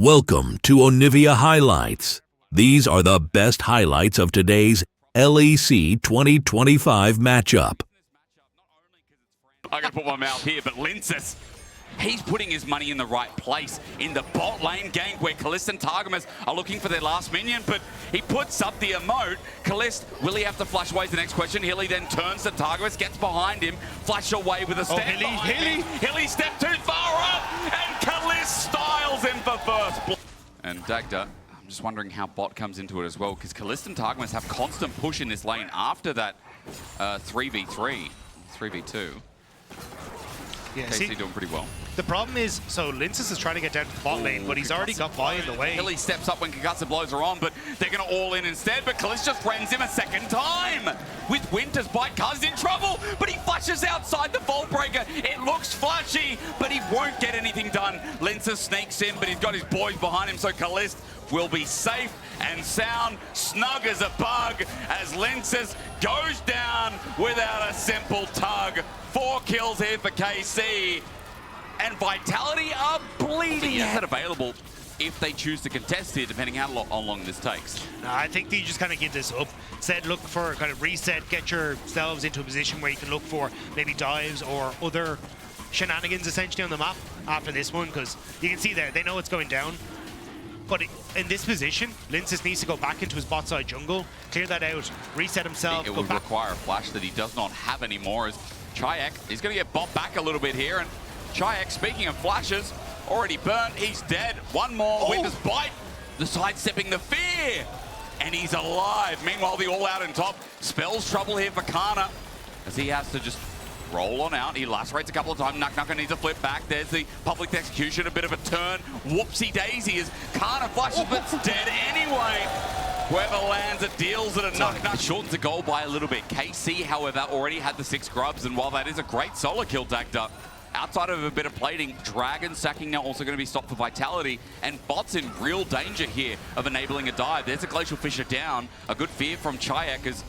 Welcome to Onivia Highlights. These are the best highlights of today's LEC 2025 matchup. I gotta put my mouth here, but Linces, he's putting his money in the right place in the bot lane gank where Kalist and Targamas are looking for their last minion, but he puts up the emote. Kalist, will he have to flash away is the next question. Hilly then turns to Targamas, gets behind him, flash away with a step. Hilly stepped too far up, and Kalist styles him for first. And Dagda, I'm just wondering how bot comes into it as well, because Kalist and Targamas have constant push in this lane after that 3v3, 3v2. Yeah, KC doing pretty well. The problem is, so Linces is trying to get down to the bot lane, but he's already got Vi in the way. Hilly steps up when Kagasa blows are on, but they're going to all in instead. But Kalist just rends him a second time. With Winter's bite, Kaz in trouble, but he flashes outside the Vault Breaker. It looks flashy, but he won't get anything done. Linces sneaks in, but he's got his boys behind him, so Kalist will be safe and sound, snug as a bug, as Linces goes down without a simple tug. 4 kills here for KC. And Vitality are bleeding out available if they choose to contest here, depending how long this takes. No, I think they just kind of give this up. Said look for kind of reset, get yourselves into a position where you can look for maybe dives or other shenanigans essentially on the map after this one, because you can see there, they know it's going down. But in this position, Linces needs to go back into his bot side jungle, clear that out, reset himself. It would require a flash that he does not have anymore, as Chayak is going to get bot back a little bit here, and Chayak, speaking of flashes, already burnt, he's dead. One more, Winter's bite, the sidestepping the fear, and he's alive. Meanwhile, the all-out in top spells trouble here for Kana, as he has to just roll on out. He lacerates a couple of times. Nucker needs a flip back. There's the public execution, a bit of a turn. Whoopsie daisy as Kana flashes, but it's dead anyway. Whoever lands it deals it a Nuck. Shortens the goal by a little bit. KC, however, already had the 6 grubs, and while that is a great solo kill, Dagda, outside of a bit of plating, Dragon sacking now also going to be stopped for Vitality, and Bot's in real danger here of enabling a dive. There's a Glacial Fissure down. A good fear from Chayak, as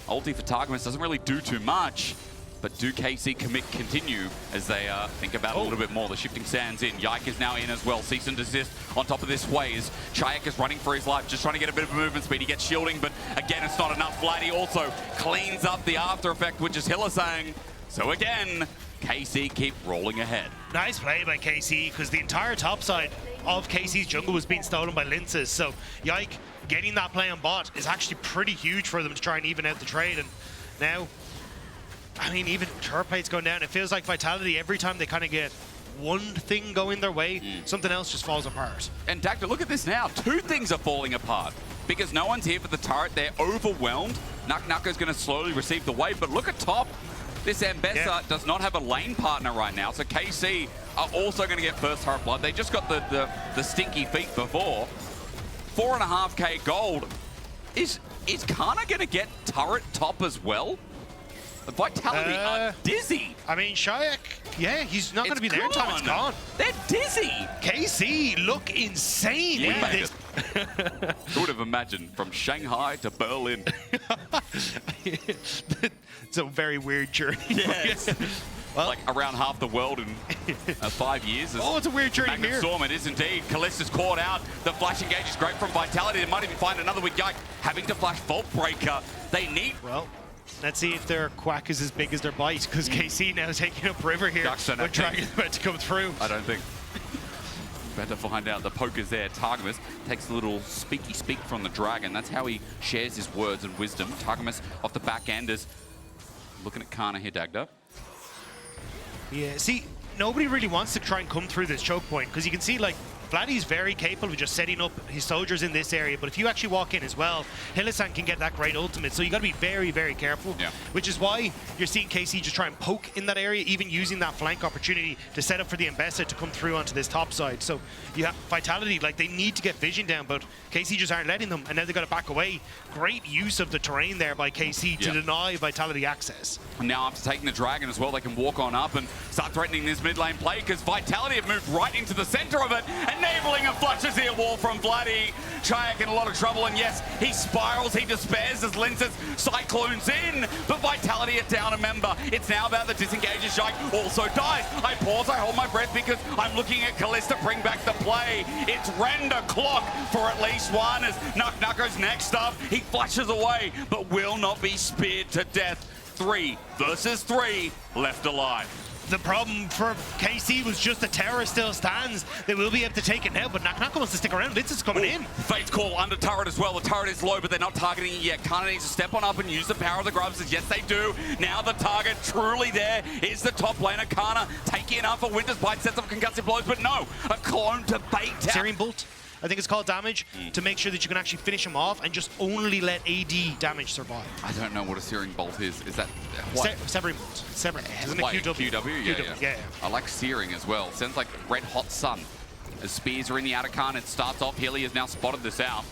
ulti for Targamas doesn't really do too much. But do KC continue as they think about it a little bit more? The shifting sands in. Yike is now in as well. Cease and desist on top of this ways. Chayak is running for his life, just trying to get a bit of movement speed. He gets shielding, but again, it's not enough. Flatty also cleans up the after effect, which is Hillisang. So again, KC keep rolling ahead. Nice play by KC, because the entire top side of KC's jungle was being stolen by Linces. So Yike getting that play on bot is actually pretty huge for them to try and even out the trade. And now, I mean, even Turplate's going down. It feels like Vitality, every time they kind of get one thing going their way, something else just falls apart. And Dagda, look at this now. 2 things are falling apart because no one's here for the turret. They're overwhelmed. Nucker's going to slowly receive the wave, but look at top. This Ambessa does not have a lane partner right now, so KC are also going to get first turret blood. They just got the stinky feet before. 4.5k gold. Is Kana going to get turret top as well? Vitality are dizzy. I mean, Chayak, yeah, he's not going to be there in time. It's gone. They're dizzy. KC look insane with this. Who would have imagined from Shanghai to Berlin? It's a very weird journey. Yes. Well, like around half the world in 5 years. Oh, it's a weird journey here. Storm, it is indeed. Kalist is caught out. The flash engage is great from Vitality. They might even find another with Yike having to flash Vault Breaker. They need... Well, let's see if their quack is as big as their bite, because KC now is taking up river here. But Dragon's about to come through. I don't think. Better find out. The poke is there. Targamas takes a little speaky speak from the Dragon. That's how he shares his words and wisdom. Targamas off the back end is looking at Kana here, Dagda. Yeah, see, nobody really wants to try and come through this choke point, because you can see, like, Vladdy's very capable of just setting up his soldiers in this area, but if you actually walk in as well, Hillisang can get that great ultimate, so you got to be very, very careful, which is why you're seeing KC just try and poke in that area, even using that flank opportunity to set up for the Ambessa to come through onto this top side. So you have Vitality, like, they need to get vision down, but KC just aren't letting them, and now they've got to back away. Great use of the terrain there by KC to deny Vitality access. And now after taking the Dragon as well, they can walk on up and start threatening this mid lane play, because Vitality have moved right into the center of it, and enabling a flushes here wall from Vladdy. Chayak in a lot of trouble, and yes, he spirals, he despairs as Lince's cyclones in, but Vitality are down a member. It's now about the disengages. Chayak also dies. I pause, I hold my breath because I'm looking at Kalista bring back the play. It's render clock for at least one as Nuck next up. He flushes away, but will not be speared to death. 3 versus 3 left alive. The problem for KC was just the tower still stands. They will be able to take it now, but Knock wants to stick around. Lince is coming in. Fate's call under turret as well. The turret is low, but they're not targeting it yet. Kana needs to step on up and use the power of the grubs. Yes, they do. Now the target truly there is the top laner. Kana taking it up for Winter's Bite, sets up concussive blows, but no, a clone to bait out. Searing Bolt, I think it's called damage, to make sure that you can actually finish him off and just only let AD damage survive. I don't know what a Searing Bolt is. Is that what? Severing Bolt. Severing. Isn't it Like QW? QW? Yeah. I like Searing as well. Sounds like Red Hot Sun. As spears are in the outer cone, it starts off. Hilly has now spotted this out.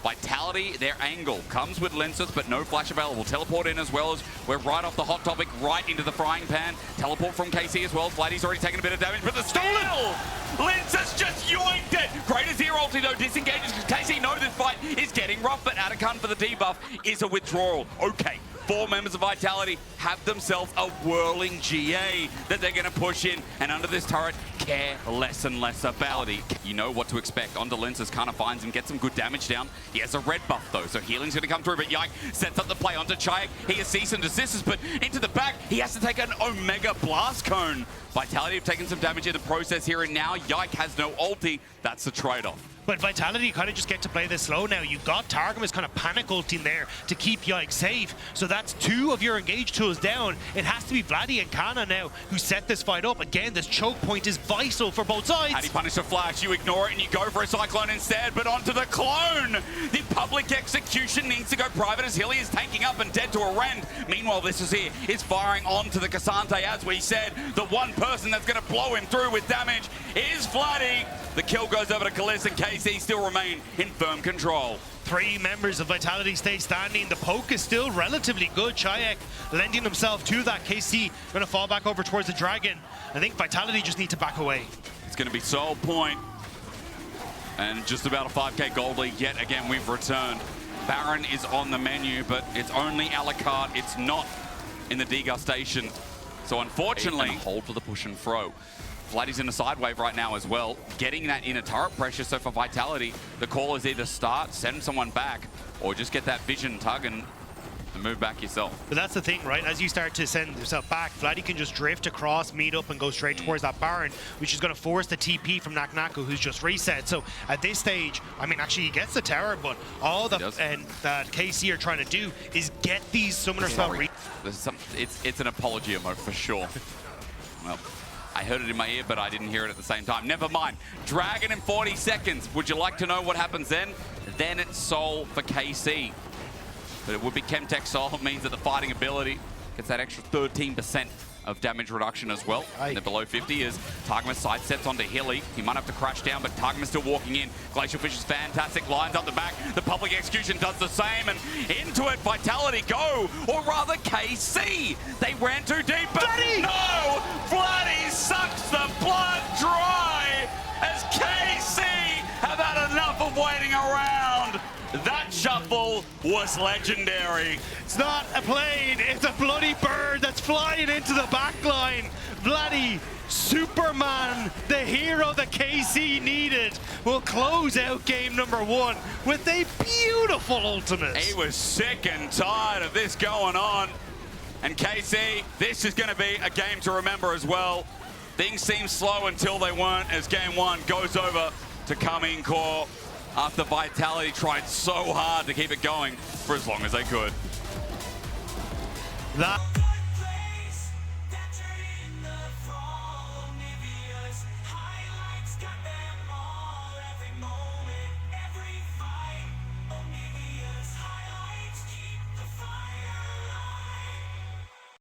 Vitality, their angle comes with lenses, but no flash available. Teleport in as well as we're right off the hot topic, right into the frying pan. Teleport from KC as well. Vladdy's already taken a bit of damage, but the stolen! Lenses just yoinked it! Great Zero ulti though, disengages because KC knows this fight is getting rough, but Atacon for the debuff is a withdrawal. Okay. 4 members of Vitality have themselves a whirling GA that they're going to push in, and under this turret, care less and less about it. You know what to expect. Onto Lenses kind of finds him, gets some good damage down. He has a red buff though, so healing's going to come through, but Yike sets up the play onto Chayak. He has cease and desists, but into the back, he has to take an Omega Blast Cone. Vitality have taken some damage in the process here, and now Yike has no ulti. That's the trade-off. But Vitality kind of just get to play this slow now. You've got Targamas kind of panic ulting there to keep Yike safe. So that's 2 of your engage tools down. It has to be Vladdy and Kana now who set this fight up. Again, this choke point is vital for both sides. How do you punish a flash? You ignore it and you go for a Cyclone instead, but onto the clone. The public execution needs to go private as Hilly is tanking up and dead to a rend. Meanwhile, this is here. Is firing onto the Cassante, as we said. The one person that's going to blow him through with damage is Vladdy. The kill goes over to Kalista, and KC still remain in firm control. 3 members of Vitality stay standing. The poke is still relatively good. Chayak lending himself to that. KC going to fall back over towards the Dragon. I think Vitality just need to back away. It's going to be Soul Point. And just about a 5k gold lead yet again we've returned. Baron is on the menu, but it's only a la carte. It's not in the degustation. So unfortunately, hold for the push and throw. Vladdy's in a side wave right now as well, getting that inner turret pressure. So for Vitality, the call is either start, send someone back, or just get that vision tug and move back yourself. But that's the thing, right? As you start to send yourself back, Vladdy can just drift across, meet up, and go straight towards that Baron, which is going to force the TP from Naku, who's just reset. So at this stage, I mean, actually, he gets the tower, but all that KC are trying to do is get these summoner spell. It's an apology emote for sure. Well, I heard it in my ear, but I didn't hear it at the same time. Never mind. Dragon in 40 seconds. Would you like to know what happens then? Then it's Soul for KC. But it would be Chemtech Soul. It means that the fighting ability gets that extra 13% of damage reduction as well. And then below 50 is Targamas side steps onto Hilly. He might have to crash down, but Targamas still walking in. Glacial Fish is fantastic. Lines up the back. The public execution does the same. And into it, Vitality go. Or rather, KC. They ran too deep, but Vladdy! No! Vladdy sucks the blood dry as KC have had enough of waiting around. That shuffle was legendary. It's not a plane, it's a bloody bird that's flying into the backline. Vladdy, Superman, the hero that KC needed, will close out game number 1 with a beautiful ultimate. He was sick and tired of this going on. And KC, this is going to be a game to remember as well. Things seem slow until they weren't, as game 1 goes over to Karmine Corp after Vitality tried so hard to keep it going for as long as they could. That